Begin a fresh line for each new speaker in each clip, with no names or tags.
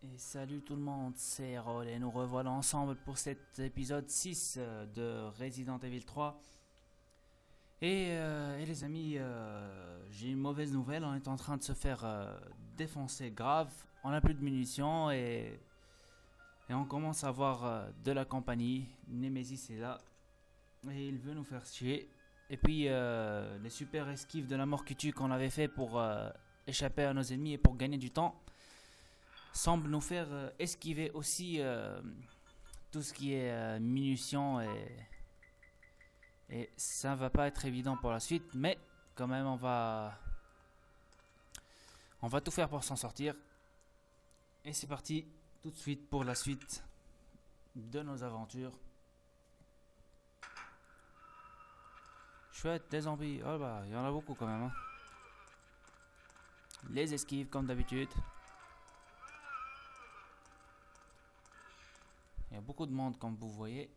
Et salut tout le monde, c'est Errol et nous revoilà ensemble pour cet épisode 6 de Resident Evil 3. Et les amis, j'ai une mauvaise nouvelle, on est en train de se faire défoncer grave, on n'a plus de munitions et on commence à avoir de la compagnie. Nemesis est là et il veut nous faire chier. Et puis les super esquives de la mort qui tue qu'on avait fait pour échapper à nos ennemis et pour gagner du temps semble nous faire esquiver aussi tout ce qui est munitions et ça va pas être évident pour la suite, mais quand même on va tout faire pour s'en sortir. Et c'est parti tout de suite pour la suite de nos aventures. Chouette, des zombies, oh bah il y en a beaucoup quand même hein. Les esquives comme d'habitude. Il y a beaucoup de monde comme vous voyez.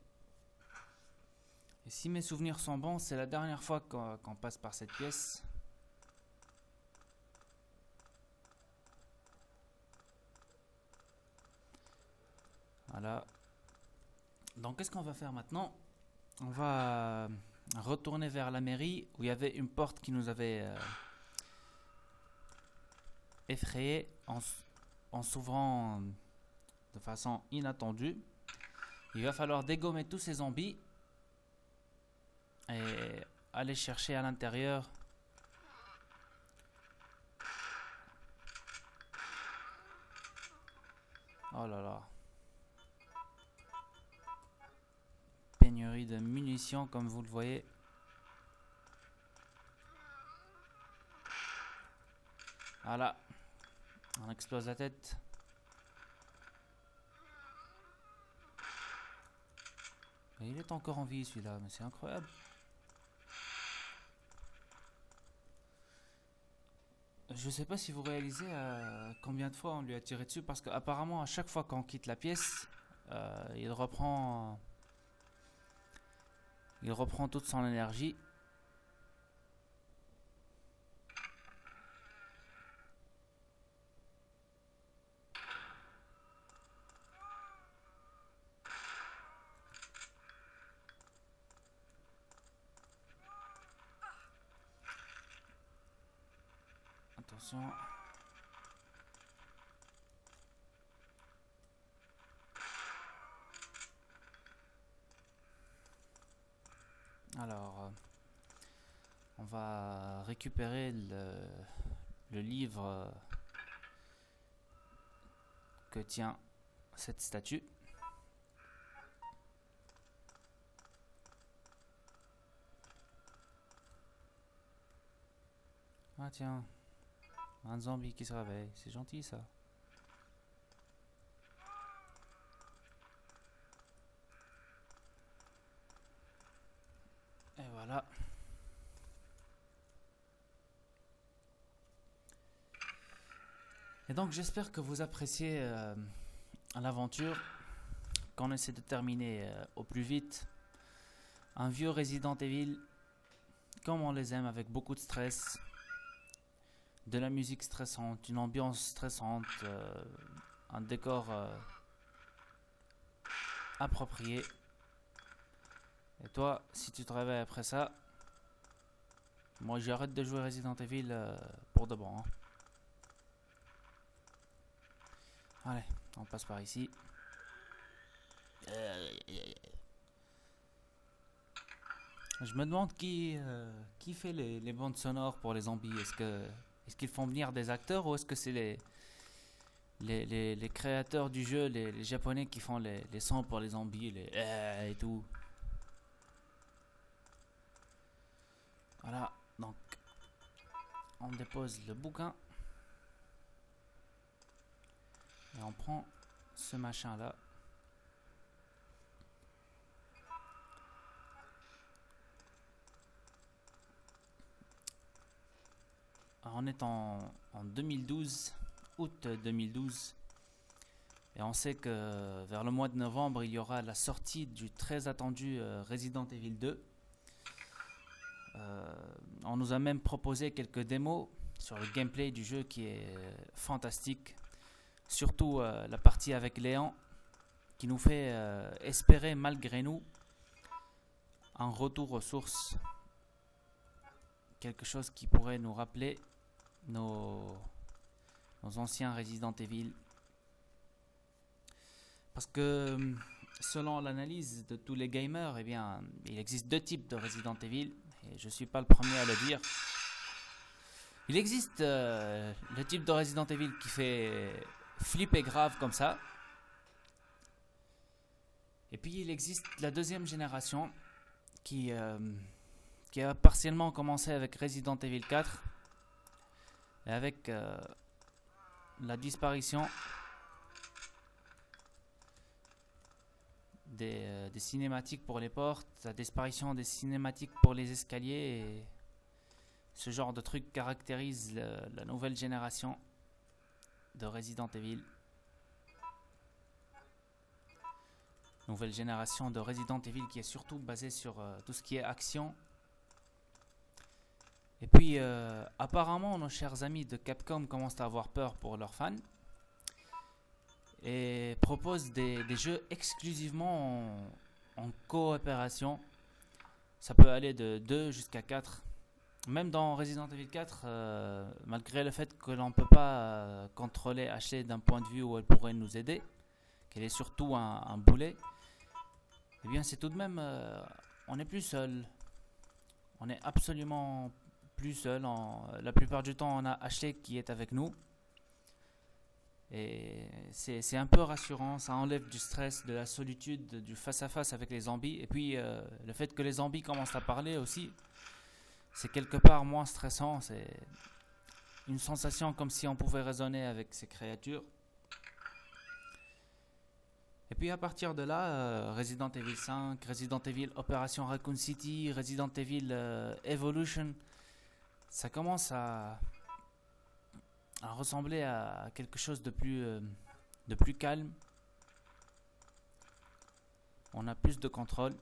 Et si mes souvenirs sont bons, c'est la dernière fois qu'on passe par cette pièce. Voilà. Donc qu'est-ce qu'on va faire maintenant? On va retourner vers la mairie où il y avait une porte qui nous avait effrayés en s'ouvrant de façon inattendue. Il va falloir dégommer tous ces zombies et aller chercher à l'intérieur oh là là, pénurie de munitions comme vous le voyez. Voilà, on explose la tête. Et il est encore en vie celui-là, mais c'est incroyable. Je sais pas si vous réalisez combien de fois on lui a tiré dessus, parce qu'apparemment à chaque fois qu'on quitte la pièce, il reprend toute son énergie. Attention. Alors, on va récupérer le livre que tient cette statue. Ah tiens, un zombie qui se réveille, c'est gentil ça. Et voilà. Et donc j'espère que vous appréciez l'aventure, qu'on essaie de terminer au plus vite. Un vieux Resident Evil, comme on les aime, avec beaucoup de stress, de la musique stressante, une ambiance stressante, un décor approprié. Et toi, si tu te réveilles après ça, moi j'arrête de jouer Resident Evil pour de bon. Hein. Allez, on passe par ici. Je me demande qui fait les bandes sonores pour les zombies. Est-ce qu'ils font venir des acteurs ou est-ce que c'est les créateurs du jeu, les japonais qui font les sons pour les zombies, et tout. Voilà, donc on dépose le bouquin et on prend ce machin là. Alors on est en 2012, août 2012, et on sait que vers le mois de novembre il y aura la sortie du très attendu Resident Evil 2. On nous a même proposé quelques démos sur le gameplay du jeu qui est fantastique. Surtout la partie avec Léon qui nous fait espérer malgré nous un retour aux sources. Quelque chose qui pourrait nous rappeler nos anciens Resident Evil. Parce que selon l'analyse de tous les gamers, eh bien, il existe deux types de Resident Evil. Et je ne suis pas le premier à le dire. Il existe le type de Resident Evil qui fait flipper grave comme ça. Et puis il existe la deuxième génération qui a partiellement commencé avec Resident Evil 4. Et avec la disparition des cinématiques pour les portes, la disparition des cinématiques pour les escaliers, et ce genre de truc caractérise la nouvelle génération de Resident Evil. Nouvelle génération de Resident Evil qui est surtout basée sur tout ce qui est action. Et puis apparemment nos chers amis de Capcom commencent à avoir peur pour leurs fans et proposent des jeux exclusivement en coopération. Ça peut aller de 2 jusqu'à 4. Même dans Resident Evil 4, malgré le fait que l'on ne peut pas contrôler Ashley d'un point de vue où elle pourrait nous aider, qu'elle est surtout un boulet, eh bien c'est tout de même, on n'est plus seul. On est absolument plus seul. La plupart du temps, on a Ashley qui est avec nous. Et c'est un peu rassurant, ça enlève du stress, de la solitude, du face-à-face avec les zombies. Et puis le fait que les zombies commencent à parler aussi, c'est quelque part moins stressant. C'est une sensation comme si on pouvait raisonner avec ces créatures. Et puis à partir de là, Resident Evil 5, Resident Evil Operation Raccoon City, Resident Evil Evolution, ça commence à ressembler à quelque chose de plus calme. On a plus de contrôle.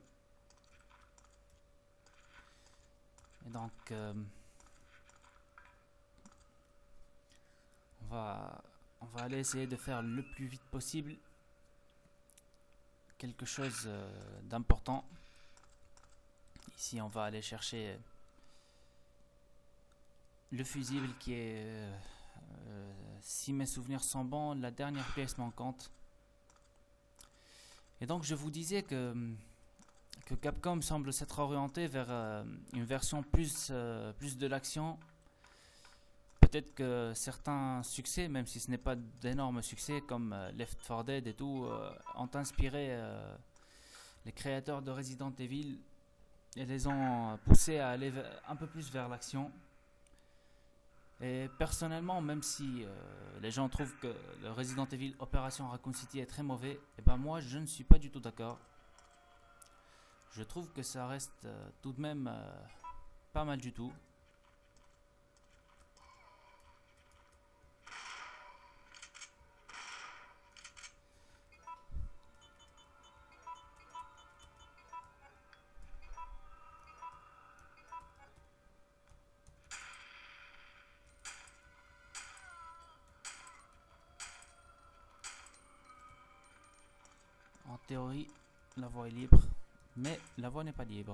Et donc, on va aller essayer de faire le plus vite possible quelque chose d'important. Ici, on va aller chercher le fusible qui est, si mes souvenirs sont bons, la dernière pièce manquante. Et donc, je vous disais que Capcom semble s'être orienté vers une version plus de l'action. Peut-être que certains succès, même si ce n'est pas d'énormes succès comme Left 4 Dead et tout, ont inspiré les créateurs de Resident Evil et les ont poussés à aller un peu plus vers l'action. Et personnellement, même si les gens trouvent que le Resident Evil Operation Raccoon City est très mauvais, et ben moi je ne suis pas du tout d'accord. Je trouve que ça reste tout de même pas mal du tout. En théorie, la voie est libre, mais la voie n'est pas libre.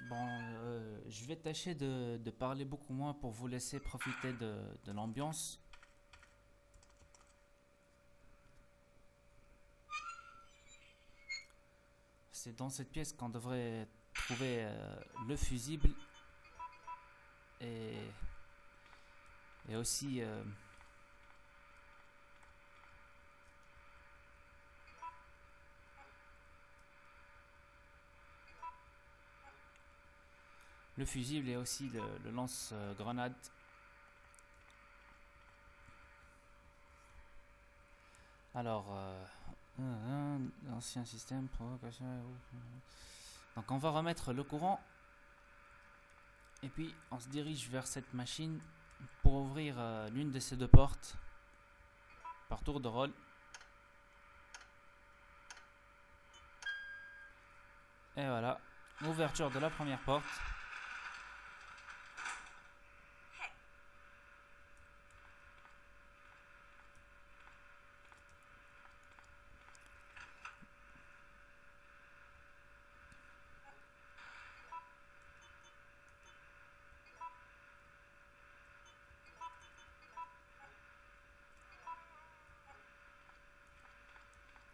Bon, je vais tâcher de parler beaucoup moins pour vous laisser profiter de l'ambiance. C'est dans cette pièce qu'on devrait trouver le fusible et aussi le fusible et aussi le lance-grenade. Alors, ancien système, provocation. Donc on va remettre le courant. Et puis on se dirige vers cette machine pour ouvrir l'une de ces deux portes par tour de rôle. Et voilà, ouverture de la première porte.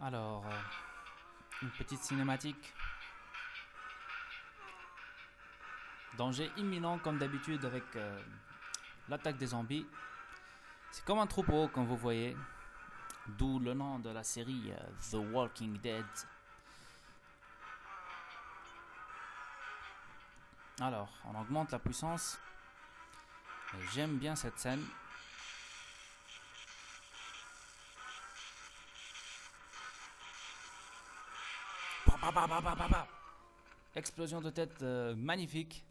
Alors, une petite cinématique. Danger imminent comme d'habitude avec l'attaque des zombies. C'est comme un troupeau comme vous voyez. D'où le nom de la série The Walking Dead. Alors, on augmente la puissance. Et j'aime bien cette scène. Explosion de tête magnifique.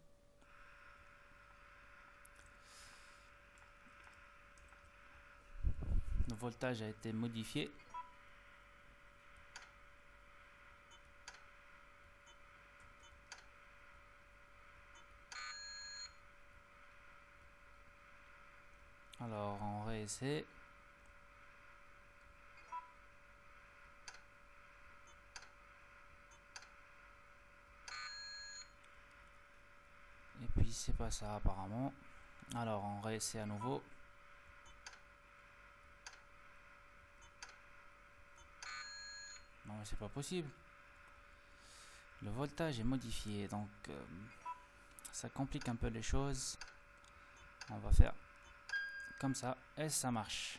Le voltage a été modifié. Alors on réessaie. Et puis c'est pas ça apparemment. Alors on réessaie à nouveau. Non mais c'est pas possible. Le voltage est modifié donc ça complique un peu les choses. On va faire comme ça et ça marche.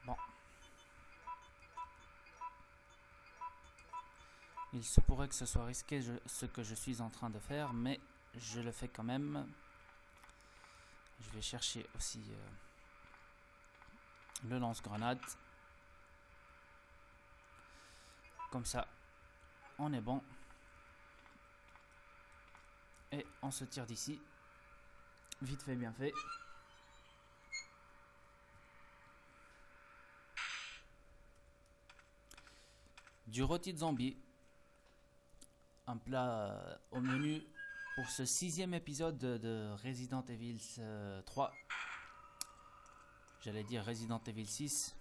Bon. Il se pourrait que ce soit risqué ce que je suis en train de faire, mais je le fais quand même. Je vais chercher aussi le lance-grenade. Comme ça, on est bon. Et on se tire d'ici. Vite fait, bien fait. Du rôti de zombie. Un plat au menu pour ce 6e épisode de Resident Evil 3. J'allais dire Resident Evil 6,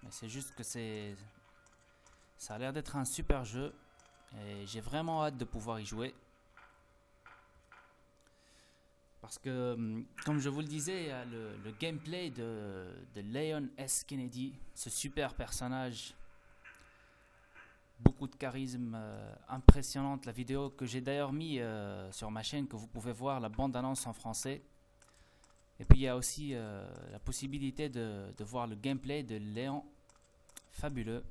mais c'est juste que ça a l'air d'être un super jeu et j'ai vraiment hâte de pouvoir y jouer. Parce que, comme je vous le disais, il y a le gameplay de Leon S. Kennedy, ce super personnage. Beaucoup de charisme, impressionnante. La vidéo que j'ai d'ailleurs mis sur ma chaîne, que vous pouvez voir, la bande-annonce en français. Et puis il y a aussi la possibilité de voir le gameplay de Léon. Fabuleux.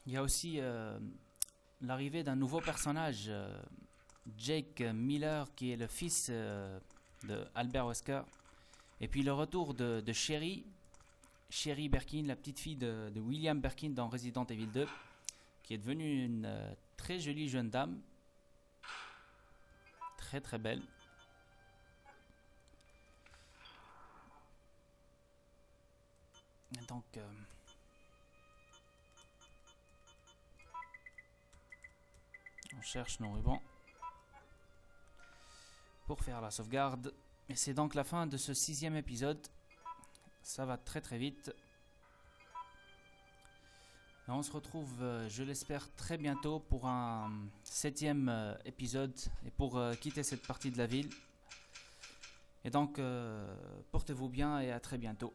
Il y a aussi l'arrivée d'un nouveau personnage, Jake Miller, qui est le fils de Albert Wesker. Et puis le retour de Sherry Birkin, la petite fille de William Birkin dans Resident Evil 2, qui est devenue une très jolie jeune dame. Très très belle. Donc... on cherche nos rubans pour faire la sauvegarde. Et c'est donc la fin de ce 6e épisode. Ça va très très vite. Et on se retrouve, je l'espère, très bientôt pour un 7e épisode et pour quitter cette partie de la ville. Et donc, portez-vous bien et à très bientôt.